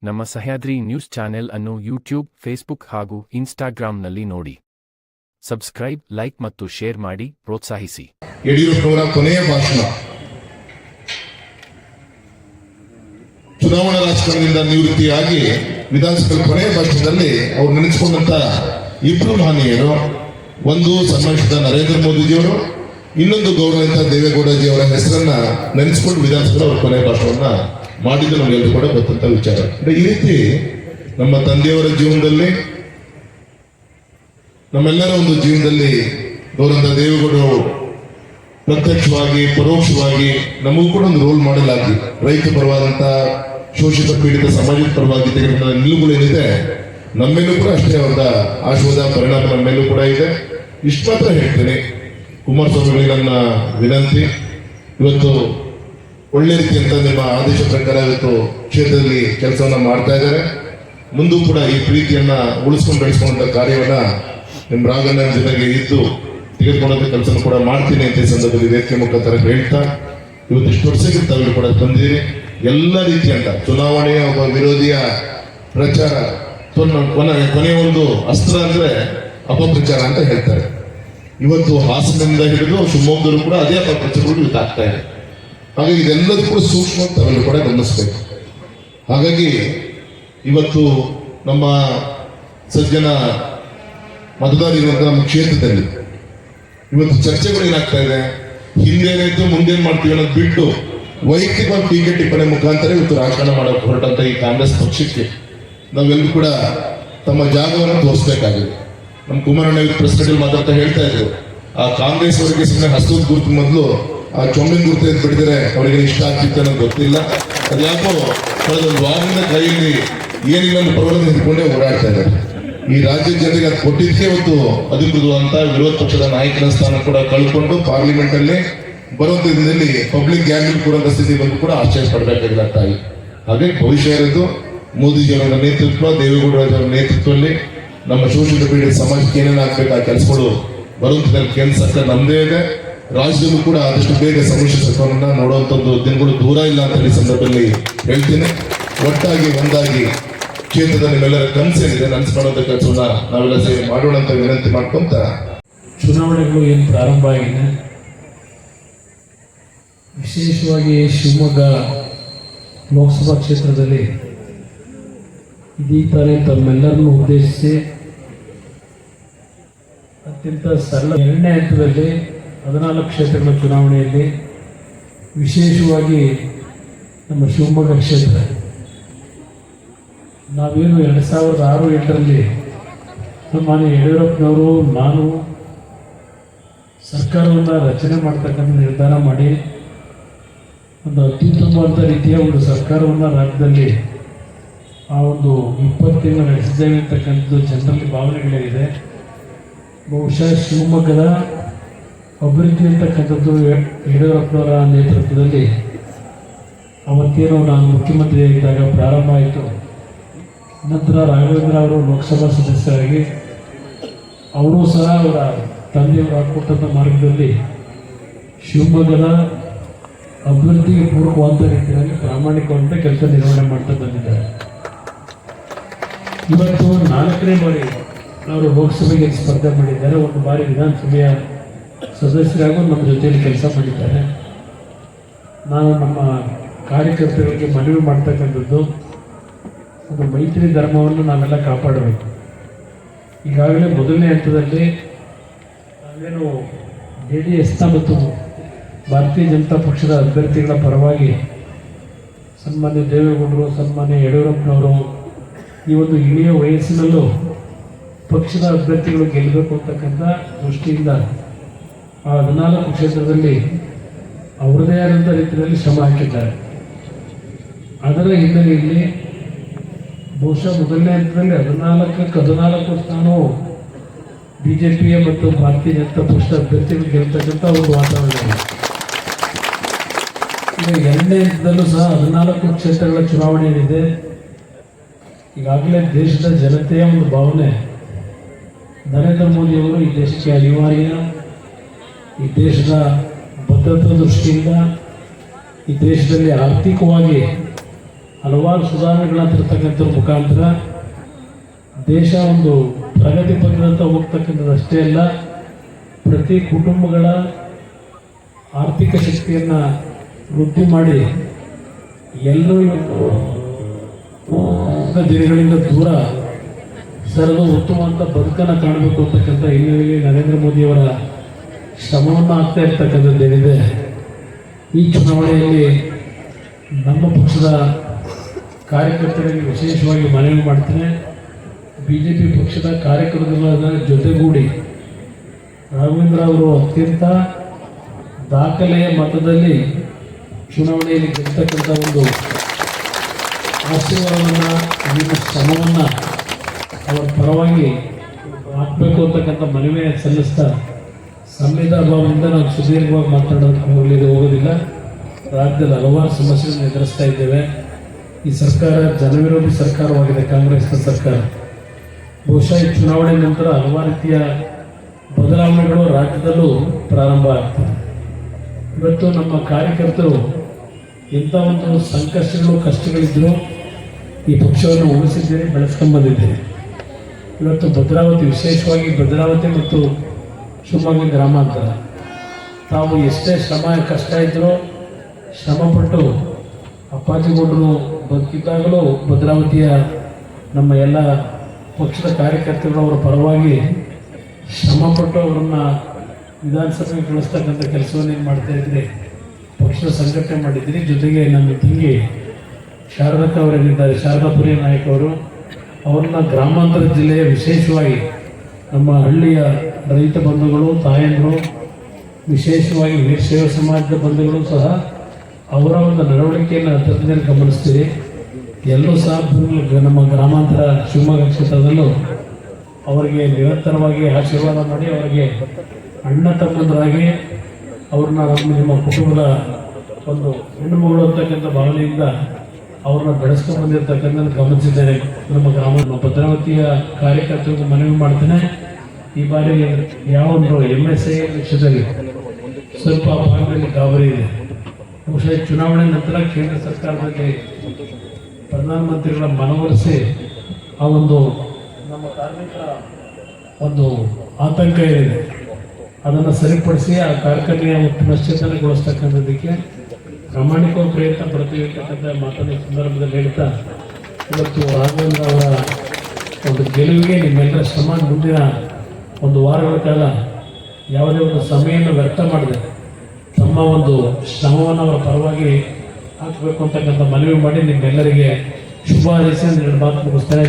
ನಮ್ಮ Sahyadri news channel ಅನ್ನು YouTube, Facebook ಹಾಗೂ ಇನ್ಸ್ಟಾಗ್ರಾಂನಲ್ಲಿ ನೋಡಿ. ಸಬ್ಸ್ಕ್ರೈಬ್, ಲೈಕ್ ಮತ್ತು ಶೇರ್ ಮಾಡಿ ಪ್ರೋತ್ಸಾಹಿಸಿ. ಯಡಿಯೂರಪ್ಪನವರ ಕೊನೆಯ ಭಾಷಣ. ಚುನಾವಣಾ ರಾಜಕಾರಣದಿಂದ ನಿವೃತ್ತಿಯಾಗಿ ವಿಧಾನಸಭೆ ಕೊನೆಯ ಭಾಷಣದಲ್ಲಿ ಅವರು ನೆನೆಸಿಕೊಂಡಂತ ಇಬ್ಬರು ಮಹನೀಯರು, ಒಂದು ಸನ್ಮಾನಿಸಿದ ನರೇಂದ್ರ ಮೋದಿಜಿಯವರು, ಇನ್ನೊಂದು ಗೌರವಿತ ದೇವೇಗೌಡಜಿಯವರ ಹೆಸರನ್ನ ನೆನೆಸಿಕೊಂಡು ವಿಧಾನಸಭೆ ಅವರ ಕೊನೆಯ ಭಾಷಣವನ್ನ ಮಾಡಿದ್ದು ನಮಗೆಲ್ಲರೂ ಕೂಡ ಗೊತ್ತಂತ ವಿಚಾರ. ಈ ರೀತಿ ನಮ್ಮ ತಂದೆಯವರ ಜೀವನದಲ್ಲಿ, ನಮ್ಮೆಲ್ಲರ ಒಂದು ಜೀವನದಲ್ಲಿ ಗೌರವಿತ ದೇವೇಗೌಡರು ಪ್ರತ್ಯಕ್ಷವಾಗಿ ಪರೋಕ್ಷವಾಗಿ ನಮಗೂ ಕೂಡ ಒಂದು ರೋಲ್ ಮಾಡೆಲ್ ಆಗಿ ರೈತ ಪರವಾದಂತ ಶೋಷಿತ ಪೀಡಿತ ಸಮಾಜದ ಪರವಾಗಿ ತೆಗೆದುಕೊಂಡ ನಿಲುವುಗಳೇನಿದೆ ನಮ್ಮೇಲೂ ಕೂಡ ಅಷ್ಟೇ ಅವರ ಆಶೀರ್ವಾದ ಪರಿಣಾಮ ನಮ್ಮೇಲೂ ಕೂಡ ಇದೆ. ಇಷ್ಟು ಮಾತ್ರ ಹೇಳ್ತೇನೆ, ಕುಮಾರಸ್ವಾಮಿಗಳಿಗೆ ನನ್ನ ವಿನಂತಿ, ಇವತ್ತು ಒಳ್ಳೆ ರೀತಿಯಂತ ನಿಮ್ಮ ಆದೇಶ ಪ್ರಕಾರ ಇವತ್ತು ಕ್ಷೇತ್ರದಲ್ಲಿ ಕೆಲಸವನ್ನ ಮಾಡ್ತಾ ಇದ್ದಾರೆ. ಮುಂದೂ ಕೂಡ ಈ ಪ್ರೀತಿಯನ್ನ ಉಳಿಸ್ಕೊಂಡು ಬೆಳೆಸ್ಕೊಂಡ ಕಾರ್ಯವನ್ನ ನಿಮ್ಮ ರಾಘಣ್ಣ ಜೊತೆಗೆ ಇದ್ದು ತೆಗೆದುಕೊಂಡಂತ ಕೆಲಸ ಕೂಡ ಮಾಡ್ತೀನಿ ಅಂತ ಈ ಸಂದರ್ಭದಲ್ಲಿ ವೇದಿಕೆ ಮುಖಾಂತರ ಹೇಳ್ತಾ, ಇವತ್ತು ಇಷ್ಟು ವರ್ಷಕ್ಕೆ ತಾವು ಕೂಡ ತಂದಿದ್ದೀರಿ. ಎಲ್ಲ ರೀತಿಯಂತ ಚುನಾವಣೆಯ ಒಬ್ಬ ವಿರೋಧಿಯ ಪ್ರಚಾರ ಕೊನೆಯ ಒಂದು ಅಸ್ತ್ರ ಅಂದ್ರೆ ಅಪಪ್ರಚಾರ ಅಂತ ಹೇಳ್ತಾರೆ. ಇವತ್ತು ಹಾಸನದಿಂದ ಹಿಡಿದು ಶಿವಮೊಗ್ಗದಲ್ಲೂ ಕೂಡ ಅದೇ ಅಪಪ್ರಚಾರಗಳು ಇವತ್ತು ಆಗ್ತಾ ಇದೆ. ಹಾಗಾಗಿ ಇದೆಲ್ಲದೂ ಕೂಡ ಸೂಕ್ಷ್ಮ ತಾವೆಲ್ಲರೂ ಕೂಡ ಗಮನಿಸಬೇಕು. ಹಾಗಾಗಿ ಇವತ್ತು ನಮ್ಮ ಸಜ್ಜನ ಮತದಾರರಿರುವಂತಹ ನಮ್ಮ ಕ್ಷೇತ್ರದಲ್ಲಿ ಇವತ್ತು ಚರ್ಚೆಗಳು ಏನಾಗ್ತಾ ಇದೆ, ಹಿಂದೇನಾಯ್ತು ಮುಂದೇನ್ ಮಾಡ್ತೀವಿ ಅನ್ನೋದು ಬಿಟ್ಟು ವೈಯಕ್ತಿಕವಾಗಿ ಟೀಕೆ ಟಿಪ್ಪಣಿ ಮುಖಾಂತರ ಇವತ್ತು ರಾಜಕಾರಣ ಮಾಡಕ್ಕೆ ಹೊರಟಂತ ಈ ಕಾಂಗ್ರೆಸ್ ಪಕ್ಷಕ್ಕೆ ನಾವೆಲ್ಲರೂ ಕೂಡ ತಮ್ಮ ಜಾಗವನ್ನು ತೋರಿಸಬೇಕಾಗಿದೆ. ನಮ್ಮ ಕುಮಾರಣ್ಣ ಪ್ರೆಸ್ ಮೀಟಲ್ಲಿ ಮಾತಾಡ್ತಾ ಹೇಳ್ತಾ ಇದ್ರು, ಆ ಕಾಂಗ್ರೆಸ್ ಅವರಿಗೆ ಸುಮ್ಮನೆ ಹಸ್ತದ ಗುರುತು ಮೊದಲು ಆ ಚೊಂಬಿನ ಗುರುತು ಎದ್ದು ಬಿಟ್ಟಿದ್ರೆ ಅವರಿಗೆ ಇಷ್ಟ ಆಗ್ತಿತ್ತು ಅನ್ನೋದು ಗೊತ್ತಿಲ್ಲ. ಅದು ಯಾಕೋ ಕಳೆದೊಂದು ವಾರದಿಂದ ಕೈಯಲ್ಲಿ ಏನಿಲ್ಲ ಪರವಾಗಿ ನಿಂತ್ಕೊಂಡೇ ಓಡಾಡ್ತಾ ಇದ್ದಾರೆ. ಈ ರಾಜ್ಯದ ಜನರಿಗೆ ಅದು ಕೊಟ್ಟಿದ್ದಕ್ಕೆ ಇವತ್ತು ಅಧಿಕೃತವಾದಂತ ವಿರೋಧ ಪಕ್ಷದ ನಾಯಕನ ಸ್ಥಾನ ಕೂಡ ಕಳ್ಕೊಂಡು ಪಾರ್ಲಿಮೆಂಟ್ ಅಲ್ಲಿ ಬರುವಂತ ದಿನದಲ್ಲಿ ಪಬ್ಲಿಕ್ ಗ್ಯಾಲರಿ ಕೊಡುವಂತ ಸ್ಥಿತಿ ಬಂದು ಕೂಡ ಆಶ್ಚರ್ಯ ಪಡಬೇಕಾಗಿಲ್ಲ ತಾಯಿ. ಹಾಗೆ ಭವಿಷ್ಯ ಇರೋದು ಮೋದಿಜಿಯವರ ನೇತೃತ್ವ, ದೇವೇಗೌಡರ ನೇತೃತ್ವದಲ್ಲಿ ನಮ್ಮ ಶೋಷಿತ ಪೀಡಿತ ಸಮಾಜಕ್ಕೆ ಏನೇನು ಆಗ್ಬೇಕು ಆ ಕೆಲಸಗಳು ಬರುವಂತ ಕೇಂದ್ರ ಸರ್ಕಾರ ನಮ್ಮದೇ ಇದೆ. ರಾಜ್ಯದಲ್ಲೂ ಕೂಡ ಆದಷ್ಟು ಬೇಗ ಸಮ್ಮಿಶ್ರ ಸರ್ಕಾರವನ್ನ ನೋಡುವಂತದ್ದು ದಿನಗಳು ದೂರ ಇಲ್ಲ ಅಂತ ಈ ಸಂದರ್ಭದಲ್ಲಿ ಹೇಳ್ತೀನಿ. ಒಟ್ಟಾಗಿ ಒಂದಾಗಿ ಕ್ಷೇತ್ರದ ನಿಮ್ಮೆಲ್ಲರ ಕನಸೇನಿದೆ ನನಸ್ಕೊಳ್ಳುವಂತ ಕೆಲಸವನ್ನ ನಾವೆಲ್ಲ ಸೇರಿ ಮಾಡೋಣ ಅಂತ ವಿನಂತಿ ಮಾಡ್ಕೊಂತ, ಚುನಾವಣೆಗಳು ಏನು ಪ್ರಾರಂಭ ಆಗಿದೆ, ವಿಶೇಷವಾಗಿ ಶಿವಮೊಗ್ಗ ಲೋಕಸಭಾ ಕ್ಷೇತ್ರದಲ್ಲಿ ಇದೀಗ ತಾನೇ ತಮ್ಮೆಲ್ಲರನ್ನು ಉದ್ದೇಶಿಸಿ ಅತ್ಯಂತ ಸರಳ 2ನೇ ಹಂತದಲ್ಲಿ 14 ಕ್ಷೇತ್ರಗಳ ಚುನಾವಣೆಯಲ್ಲಿ ವಿಶೇಷವಾಗಿ ನಮ್ಮ ಶಿವಮೊಗ್ಗ ಕ್ಷೇತ್ರ ನಾವೇನು 2006-07ರಲ್ಲಿ ಮಾನ್ಯ ಯಡಿಯೂರಪ್ಪನವರು ನಾನು ಸರ್ಕಾರವನ್ನು ರಚನೆ ಮಾಡ್ತಕ್ಕಂಥ ನಿರ್ಧಾರ ಮಾಡಿ ಒಂದು ಅತ್ಯುತ್ತಮವಾದ ರೀತಿಯ ಒಂದು ಸರ್ಕಾರವನ್ನು ರಾಜ್ಯದಲ್ಲಿ ಆ ಒಂದು 20 ತಿಂಗಳು ನಡೆಸಿದ್ದೇವೆ ಅಂತಕ್ಕಂಥದ್ದು ಜನರಲ್ಲಿ ಭಾವನೆಗಳಿದೆ. ಬಹುಶಃ ಶಿವಮೊಗ್ಗದ ಅಭಿವೃದ್ಧಿ ಅಂತಕ್ಕಂಥದ್ದು ಯಡಿಯೂರಪ್ಪನವರ ನೇತೃತ್ವದಲ್ಲಿ ಅವತ್ತೇನೋ ನಾನು ಮುಖ್ಯಮಂತ್ರಿ ಆಗಿದ್ದಾಗ ಪ್ರಾರಂಭ ಆಯಿತು. ನಂತರ ರಾಘವೇಂದ್ರ ಅವರು ಲೋಕಸಭಾ ಸದಸ್ಯರಾಗಿ ಅವರೂ ಸಹ ಅವರ ತಂದೆಯವರ ಕೊಟ್ಟಂಥ ಮಾರ್ಗದಲ್ಲಿ ಶಿವಮೊಗ್ಗದ ಅಭಿವೃದ್ಧಿಗೆ ಪೂರಕವಾದ ರೀತಿಯಲ್ಲಿ ಪ್ರಾಮಾಣಿಕವಾದ ಕೆಲಸ ನಿರ್ವಹಣೆ ಮಾಡ್ತಾ ಬಂದಿದ್ದಾರೆ. ಇವತ್ತು 4ನೇ ಬಾರಿ ಅವರು ಲೋಕಸಭೆಗೆ ಸ್ಪರ್ಧೆ ಮಾಡಿದ್ದಾರೆ. ಒಂದು ಬಾರಿ ವಿಧಾನಸಭೆಯ ಸದಸ್ಯರಾಗೂ ನಮ್ಮ ಜೊತೆಯಲ್ಲಿ ಕೆಲಸ ಮಾಡಿದ್ದಾರೆ. ನಾನು ನಮ್ಮ ಕಾರ್ಯಕರ್ತರಿಗೆ ಮನವಿ ಮಾಡ್ತಕ್ಕಂಥದ್ದು, ಒಂದು ಮೈತ್ರಿ ಧರ್ಮವನ್ನು ನಾವೆಲ್ಲ ಕಾಪಾಡಬೇಕು. ಈಗಾಗಲೇ ಮೊದಲನೇ ಹಂತದಲ್ಲಿ ನಾವೇನು JDS ಮತ್ತು ಭಾರತೀಯ ಜನತಾ ಪಕ್ಷದ ಅಭ್ಯರ್ಥಿಗಳ ಪರವಾಗಿ ಸನ್ಮಾನ್ಯ ದೇವೇಗೌಡರು, ಸನ್ಮಾನ್ಯ ಯಡಿಯೂರಪ್ಪನವರು ಈ ಒಂದು ಇಳಿಯ ವಯಸ್ಸಿನಲ್ಲೂ ಪಕ್ಷದ ಅಭ್ಯರ್ಥಿಗಳು ಗೆಲ್ಲಬೇಕು ಅಂತಕ್ಕಂಥ ದೃಷ್ಟಿಯಿಂದ ಆ 14 ಕ್ಷೇತ್ರದಲ್ಲಿ ಅವರದೇ ಆದಂಥ ರೀತಿಯಲ್ಲಿ ಶ್ರಮ ಹಾಕಿದ್ದಾರೆ. ಅದರ ಹಿನ್ನೆಲೆಯಲ್ಲಿ ಬಹುಶಃ ಮೊದಲನೇ ಹಂತದಲ್ಲಿ 14 ಸ್ಥಾನವು BJPಯ ಮತ್ತು ಭಾರತೀಯ ಜನತಾ ಪಕ್ಷದ ಅಭ್ಯರ್ಥಿಗಳು ಗೆಲ್ತಕ್ಕಂಥ ಒಂದು ವಾತಾವರಣ ಇದೆ. ಈಗ 2ನೇ ಹಂತದಲ್ಲೂ ಸಹ 14 ಕ್ಷೇತ್ರಗಳ ಚುನಾವಣೆ ಏನಿದೆ, ಈಗಾಗಲೇ ದೇಶದ ಜನತೆಯ ಒಂದು ಭಾವನೆ ನರೇಂದ್ರ ಮೋದಿಯವರು ಈ ದೇಶಕ್ಕೆ ಅನಿವಾರ್ಯ, ಈ ದೇಶದ ಭದ್ರತಾ ದೃಷ್ಟಿಯಿಂದ, ಈ ದೇಶದಲ್ಲಿ ಆರ್ಥಿಕವಾಗಿ ಹಲವಾರು ಸುಧಾರಣೆಗಳನ್ನ ತರ್ತಕ್ಕಂಥ ಮುಖಾಂತರ ದೇಶ ಒಂದು ಪ್ರಗತಿ ಪಥದತ್ತ ಹೋಗ್ತಕ್ಕಂಥದ್ದು ಅಷ್ಟೇ ಅಲ್ಲ, ಪ್ರತಿ ಕುಟುಂಬಗಳ ಆರ್ಥಿಕ ಶಕ್ತಿಯನ್ನು ವೃದ್ಧಿ ಮಾಡಿ ಎಲ್ಲರೂ ದಿನಗಳಿಂದ ದೂರ ಸರಿದು ಉತ್ತಮವಾದ ಬದುಕನ್ನು ಕಾಣಬೇಕು ಅಂತಕ್ಕಂಥ ಹಿನ್ನೆಲೆಯಲ್ಲಿ ನರೇಂದ್ರ ಮೋದಿಯವರ ಶ್ರಮವನ್ನು ಆಗ್ತಾ ಇರ್ತಕ್ಕಂಥದ್ದೇನಿದೆ. ಈ ಚುನಾವಣೆಯಲ್ಲಿ ನಮ್ಮ ಪಕ್ಷದ ಕಾರ್ಯಕರ್ತರಿಗೆ ವಿಶೇಷವಾಗಿ ಮನವಿ ಮಾಡ್ತೇನೆ. BJP ಪಕ್ಷದ ಕಾರ್ಯಕರ್ತರ ಜೊತೆಗೂಡಿ ರಾಘವೇಂದ್ರ ಅವರು ಅತ್ಯಂತ ದಾಖಲೆಯ ಮತದಲ್ಲಿ ಚುನಾವಣೆಯಲ್ಲಿ ಗೆಲ್ತಕ್ಕಂಥ ಒಂದು ಆಶೀರ್ವಾದವನ್ನು, ನಿಮ್ಮ ಶ್ರಮವನ್ನು ಅವರ ಪರವಾಗಿ ಹಾಕಬೇಕು ಅಂತಕ್ಕಂಥ ಮನವಿ ಸಲ್ಲಿಸ್ತಾ, ಸಂವಿಧಾನ ಭಾವದಿಂದ ನಾವು ಸುದೀರ್ಘವಾಗಿ ಮಾತನಾಡೋದಕ್ಕೆ ಹೋಗೋದಿಲ್ಲ. ರಾಜ್ಯದಲ್ಲಿ ಹಲವಾರು ಸಮಸ್ಯೆಗಳನ್ನು ಎದುರಿಸ್ತಾ ಇದ್ದೇವೆ. ಈ ಸರ್ಕಾರ ಜನವಿರೋಧಿ ಸರ್ಕಾರವಾಗಿದೆ, ಕಾಂಗ್ರೆಸ್ನ ಸರ್ಕಾರ. ಬಹುಶಃ ಈ ಚುನಾವಣೆ ನಂತರ ಹಲವಾರು ರೀತಿಯ ಬದಲಾವಣೆಗಳು ರಾಜ್ಯದಲ್ಲೂ ಪ್ರಾರಂಭ ಆಗ್ತವೆ. ಇವತ್ತು ನಮ್ಮ ಕಾರ್ಯಕರ್ತರು ಎಂಥ ಒಂದು ಸಂಕಷ್ಟಗಳು ಕಷ್ಟಗಳಿದ್ದರೂ ಈ ಪಕ್ಷವನ್ನು ಉಳಿಸಿದ್ದೇನೆ, ಬೆಳೆಸ್ಕೊಂಡ್ಬಂದಿದ್ದೇನೆ. ಇವತ್ತು ಭದ್ರಾವತಿ, ವಿಶೇಷವಾಗಿ ಭದ್ರಾವತಿ ಮತ್ತು ಶಿವಮೊಗ್ಗ ಗ್ರಾಮಾಂತರ, ತಾವು ಎಷ್ಟೇ ಕಷ್ಟ ಇದ್ದರೂ ಶ್ರಮಪಟ್ಟು ಅಪ್ಪಾಜಿಗೌಡರು ಬದುಕಿದ್ದಾಗಲೂ ಭದ್ರಾವತಿಯ ನಮ್ಮ ಎಲ್ಲ ಪಕ್ಷದ ಕಾರ್ಯಕರ್ತರು ಅವರ ಪರವಾಗಿ ಶ್ರಮಪಟ್ಟು ಅವರನ್ನು ವಿಧಾನಸಭೆಗೆ ಕಳಿಸ್ತಕ್ಕಂಥ ಕೆಲಸವನ್ನು ಏನು ಮಾಡ್ತಾ ಇದ್ರಿ, ಪಕ್ಷದ ಸಂಘಟನೆ ಮಾಡಿದ್ದೀರಿ. ಜೊತೆಗೆ ನನ್ನ ತಂಗಿ ಶಾರದಕ್ಕ ಅವರೇನಿದ್ದಾರೆ, ಶಾರದಾಪುರಿ ನಾಯಕ್ ಅವರು, ಅವ್ರನ್ನ ಗ್ರಾಮಾಂತರ ಜಿಲ್ಲೆಯ ವಿಶೇಷವಾಗಿ ನಮ್ಮ ಹಳ್ಳಿಯ ರೈತ ಬಂಧುಗಳು, ತಾಯಂದರು, ವಿಶೇಷವಾಗಿ ವೀರಶೈವ ಸಮಾಜದ ಬಂಧುಗಳು ಸಹ ಅವರ ಒಂದು ನಡವಳಿಕೆಯನ್ನು ತಜ್ಞರು ಗಮನಿಸ್ತೀರಿ. ಎಲ್ಲರೂ ಸಹ ನಮ್ಮ ಗ್ರಾಮಾಂತರ ಶಿವಮೊಗ್ಗ ಕ್ಷೇತ್ರದಲ್ಲೂ ಅವರಿಗೆ ನಿರಂತರವಾಗಿ ಆಶೀರ್ವಾದ ಮಾಡಿ, ಅವರಿಗೆ ಅಣ್ಣ ತಮ್ಮಂದರಾಗಿ ಅವ್ರನ್ನ ನಿಮ್ಮ ಕುಟುಂಬದ ಒಂದು ಹೆಣ್ಣು ಮಗಳು ಅಂತಕ್ಕಂಥ ಭಾವನೆಯಿಂದ ಅವ್ರನ್ನ ಬೆಳೆಸ್ಕೊಂಡು ಬಂದಿರತಕ್ಕಂಥ ಗಮನಿಸಿದ್ದೇನೆ. ನಮ್ಮ ಭದ್ರಾವತಿಯ ಕಾರ್ಯಕರ್ತರಿಗೂ ಮನವಿ ಮಾಡ್ತೇನೆ, ಈ ಬಾರಿ ಯಾವ ಒಂದು MSI ವಿಷಯದಲ್ಲಿ ಸ್ವಲ್ಪ ಭಾಗದಲ್ಲಿ ಗಾಬರಿ ಇದೆ. ಬಹುಶಃ ಚುನಾವಣೆ ನಂತರ ಕೇಂದ್ರ ಸರ್ಕಾರದಲ್ಲಿ ಪ್ರಧಾನಮಂತ್ರಿಗಳ ಮನವೊಲಿಸಿ ಆ ಒಂದು ನಮ್ಮ ಕಾರ್ಮಿಕರ ಒಂದು ಆತಂಕ ಏನಿದೆ ಅದನ್ನು ಸರಿಪಡಿಸಿ ಆ ಕಾರ್ಖಾನೆಯ ಪುನಶ್ಚೇತನಗೊಳಿಸ್ತಕ್ಕಂಥದ್ದಕ್ಕೆ ಪ್ರಾಮಾಣಿಕ ಪ್ರಯತ್ನ ಪಡ್ತೀವಿ ಅಂತಕ್ಕಂಥ ಮಾತನ್ನು ಸಂದರ್ಭದಲ್ಲಿ ಹೇಳ್ತಾ, ಇವತ್ತು ರಾಘವೇಂದ್ರ ಅವರ ಒಂದು ಗೆಲುವಿಗೆ ನಿಮ್ಮೆಲ್ಲರ ಶ್ರಮ ಮುಂದಿನ ಒಂದು ವಾರಗಳ ಕಾಲ ಯಾವುದೇ ಒಂದು ಸಮಯವನ್ನು ವ್ಯರ್ಥ ಮಾಡದೆ ತಮ್ಮ ಒಂದು ಶ್ರಮವನ್ನು ಅವರ ಪರವಾಗಿ ಹಾಕಬೇಕು ಅಂತಕ್ಕಂಥ ಮನವಿ ಮಾಡಿ ನಿಮ್ಮೆಲ್ಲರಿಗೆ ಶುಭ ಹಾರೈಸಿ ಎರಡು ಮಾತು ಮುಗಿಸ್ತೇನೆ.